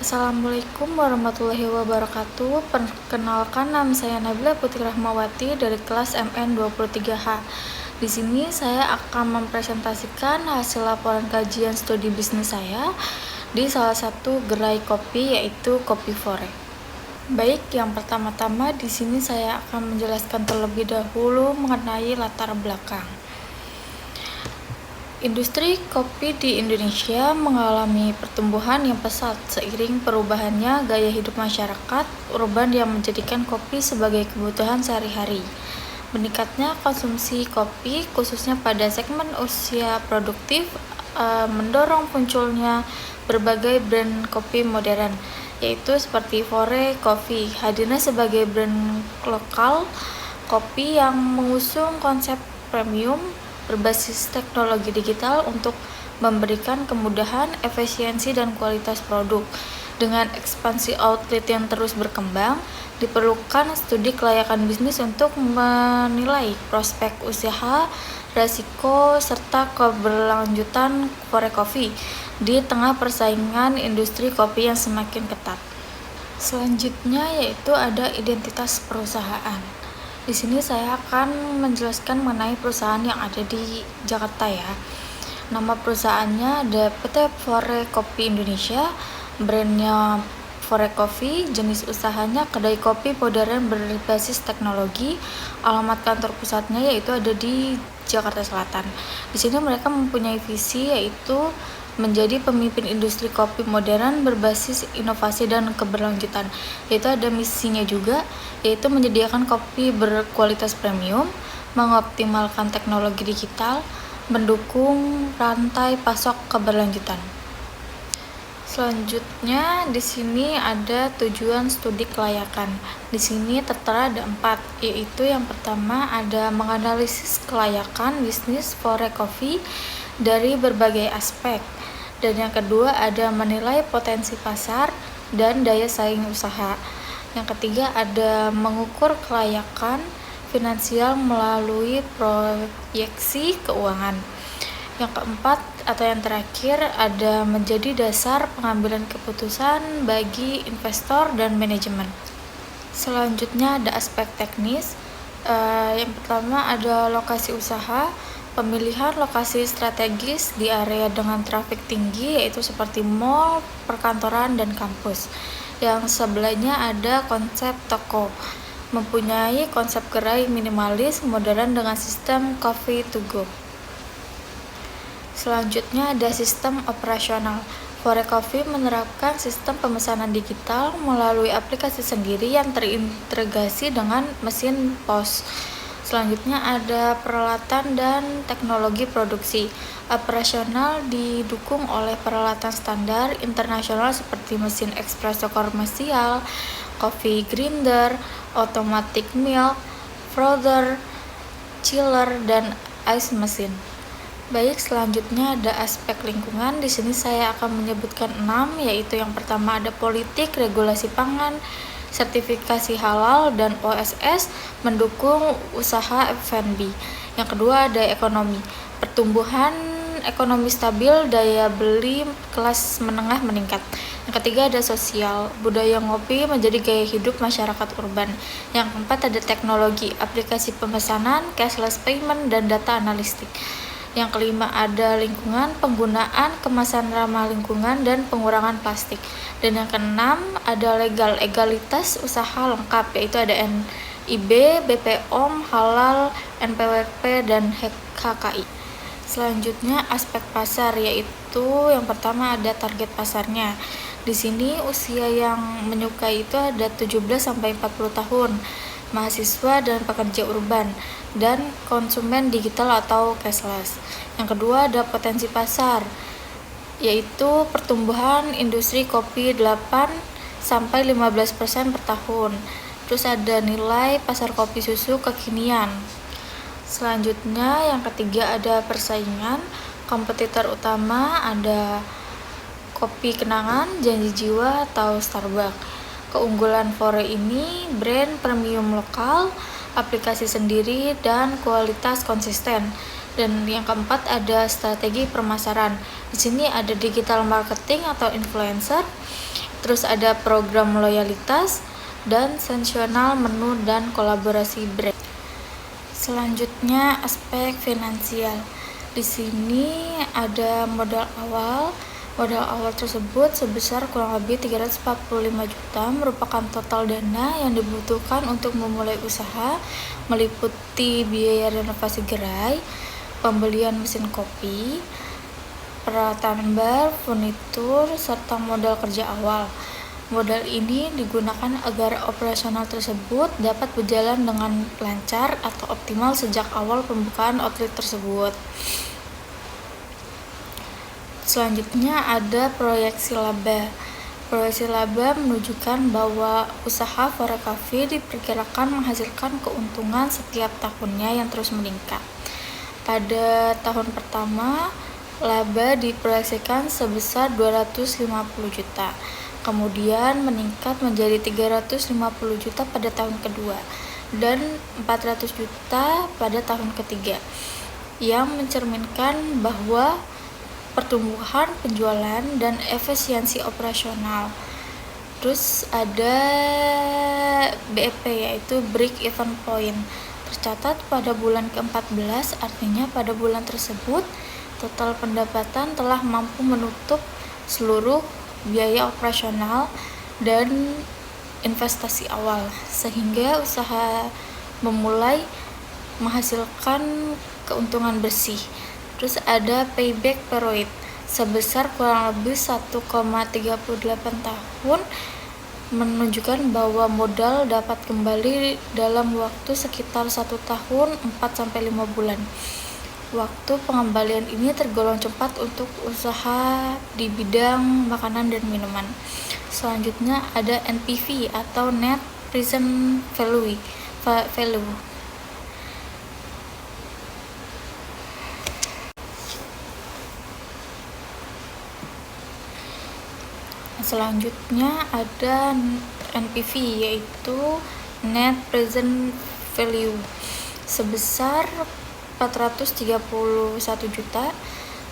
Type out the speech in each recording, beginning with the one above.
Assalamualaikum warahmatullahi wabarakatuh. Perkenalkan, nama saya Nabila Putri Rahmawati dari kelas MN 23H. Di sini saya akan mempresentasikan hasil laporan kajian studi bisnis saya di salah satu gerai kopi, yaitu Kopi Fore. Baik, yang pertama-tama di sini saya akan menjelaskan terlebih dahulu mengenai latar belakang. Industri kopi di Indonesia mengalami pertumbuhan yang pesat seiring perubahannya gaya hidup masyarakat urban yang menjadikan kopi sebagai kebutuhan sehari-hari. Meningkatnya konsumsi kopi, khususnya pada segmen usia produktif, mendorong munculnya berbagai brand kopi modern, yaitu seperti Fore Coffee. Hadirnya sebagai brand lokal kopi yang mengusung konsep premium berbasis teknologi digital untuk memberikan kemudahan, efisiensi, dan kualitas produk. Dengan ekspansi outlet yang terus berkembang, diperlukan studi kelayakan bisnis untuk menilai prospek usaha, resiko, serta keberlanjutan Fore Coffee di tengah persaingan industri kopi yang semakin ketat. Selanjutnya yaitu ada identitas perusahaan. Di sini saya akan menjelaskan mengenai perusahaan yang ada di Jakarta ya. Nama perusahaannya ada PT Fore Kopi Indonesia, brandnya Fore Coffee, jenis usahanya kedai kopi modern berbasis teknologi. Alamat kantor pusatnya yaitu ada di Jakarta Selatan. Di sini mereka mempunyai visi yaitu menjadi pemimpin industri kopi modern berbasis inovasi dan keberlanjutan. Yaitu ada misinya juga, yaitu menyediakan kopi berkualitas premium, mengoptimalkan teknologi digital, mendukung rantai pasok keberlanjutan. Selanjutnya di sini ada tujuan studi kelayakan. Di sini tertera ada 4, yaitu yang pertama ada menganalisis kelayakan bisnis Fore Coffee dari berbagai aspek. Dan yang kedua ada menilai potensi pasar dan daya saing usaha. Yang ketiga ada mengukur kelayakan finansial melalui proyeksi keuangan. Yang keempat atau yang terakhir ada menjadi dasar pengambilan keputusan bagi investor dan manajemen. Selanjutnya ada aspek teknis. Yang pertama ada lokasi usaha, pemilihan lokasi strategis di area dengan trafik tinggi yaitu seperti mall, perkantoran, dan kampus. Yang sebelahnya ada konsep toko, mempunyai konsep gerai minimalis modern dengan sistem coffee to go. Selanjutnya ada sistem operasional. Fore Coffee menerapkan sistem pemesanan digital melalui aplikasi sendiri yang terintegrasi dengan mesin POS. Selanjutnya ada peralatan dan teknologi produksi. Operasional didukung oleh peralatan standar internasional seperti mesin espresso komersial, coffee grinder, automatic milk, frother, chiller, dan ice machine. Baik, selanjutnya ada aspek lingkungan. Di sini saya akan menyebutkan 6, yaitu yang pertama ada politik, regulasi pangan, sertifikasi halal, dan OSS mendukung usaha F&B. Yang kedua ada ekonomi, pertumbuhan ekonomi stabil, daya beli kelas menengah meningkat. Yang ketiga ada sosial, budaya ngopi menjadi gaya hidup masyarakat urban. Yang keempat ada teknologi, aplikasi pemesanan, cashless payment, dan data analistik. Yang kelima ada lingkungan, penggunaan kemasan ramah lingkungan dan pengurangan plastik. Dan yang keenam ada legalitas usaha lengkap, yaitu ada NIB, BPOM, halal, NPWP, dan HKI. Selanjutnya aspek pasar, yaitu yang pertama ada target pasarnya. Di sini usia yang menyukai itu ada 17-40 tahun, mahasiswa dan pekerja urban, dan konsumen digital atau cashless. Yang kedua ada potensi pasar, yaitu pertumbuhan industri kopi 8-15% per tahun. Terus ada nilai pasar kopi susu kekinian. Selanjutnya yang ketiga ada persaingan. Kompetitor utama ada Kopi Kenangan, Janji Jiwa, atau Starbucks. Keunggulan Fore ini brand premium lokal, aplikasi sendiri, dan kualitas konsisten. Dan yang keempat ada strategi pemasaran. Di sini ada digital marketing atau influencer, Terus ada program loyalitas dan sensasional menu dan kolaborasi brand. Selanjutnya aspek finansial. Di sini ada modal awal. Modal awal tersebut sebesar kurang lebih 345 juta merupakan total dana yang dibutuhkan untuk memulai usaha, meliputi biaya renovasi gerai, pembelian mesin kopi, peralatan bar, furnitur, serta modal kerja awal. Modal ini digunakan agar operasional tersebut dapat berjalan dengan lancar atau optimal sejak awal pembukaan outlet tersebut. Selanjutnya ada proyeksi laba. Proyeksi laba menunjukkan bahwa usaha Fore Coffee diperkirakan menghasilkan keuntungan setiap tahunnya yang terus meningkat. Pada tahun pertama, laba diproyeksikan sebesar 250 juta. Kemudian meningkat menjadi 350 juta pada tahun kedua dan 400 juta pada tahun ketiga, yang mencerminkan bahwa pertumbuhan penjualan dan efisiensi operasional. Terus ada BEP, yaitu Break Even Point, tercatat pada bulan ke-14, artinya pada bulan tersebut total pendapatan telah mampu menutup seluruh biaya operasional dan investasi awal, sehingga usaha memulai menghasilkan keuntungan bersih. Terus ada payback period sebesar kurang lebih 1,38 tahun, menunjukkan bahwa modal dapat kembali dalam waktu sekitar 1 tahun 4-5 bulan. Waktu pengembalian ini tergolong cepat untuk usaha di bidang makanan dan minuman. Selanjutnya ada NPV atau Net Present Value. Selanjutnya ada NPV, yaitu Net Present Value, sebesar 431 juta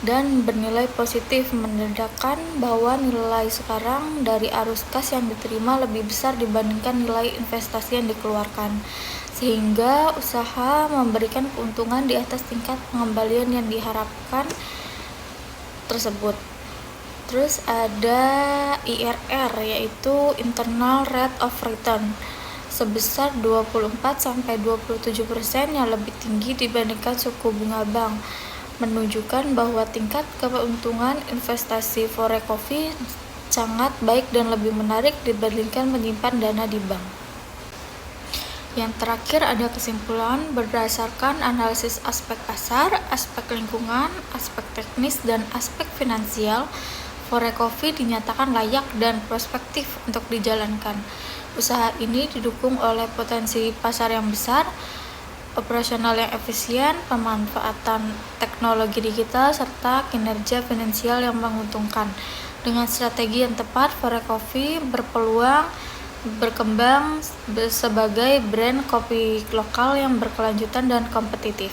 dan bernilai positif, menandakan bahwa nilai sekarang dari arus kas yang diterima lebih besar dibandingkan nilai investasi yang dikeluarkan, sehingga usaha memberikan keuntungan di atas tingkat pengembalian yang diharapkan tersebut. Terus ada IRR, yaitu Internal Rate of Return, sebesar 24-27% yang lebih tinggi dibandingkan suku bunga bank, menunjukkan bahwa tingkat keuntungan investasi Fore Coffee sangat baik dan lebih menarik dibandingkan menyimpan dana di bank. Yang terakhir ada kesimpulan berdasarkan analisis aspek pasar, aspek lingkungan, aspek teknis, dan aspek finansial. Fore Coffee dinyatakan layak dan prospektif untuk dijalankan. Usaha ini didukung oleh potensi pasar yang besar, operasional yang efisien, pemanfaatan teknologi digital, serta kinerja finansial yang menguntungkan. Dengan strategi yang tepat, Fore Coffee berpeluang berkembang sebagai brand kopi lokal yang berkelanjutan dan kompetitif.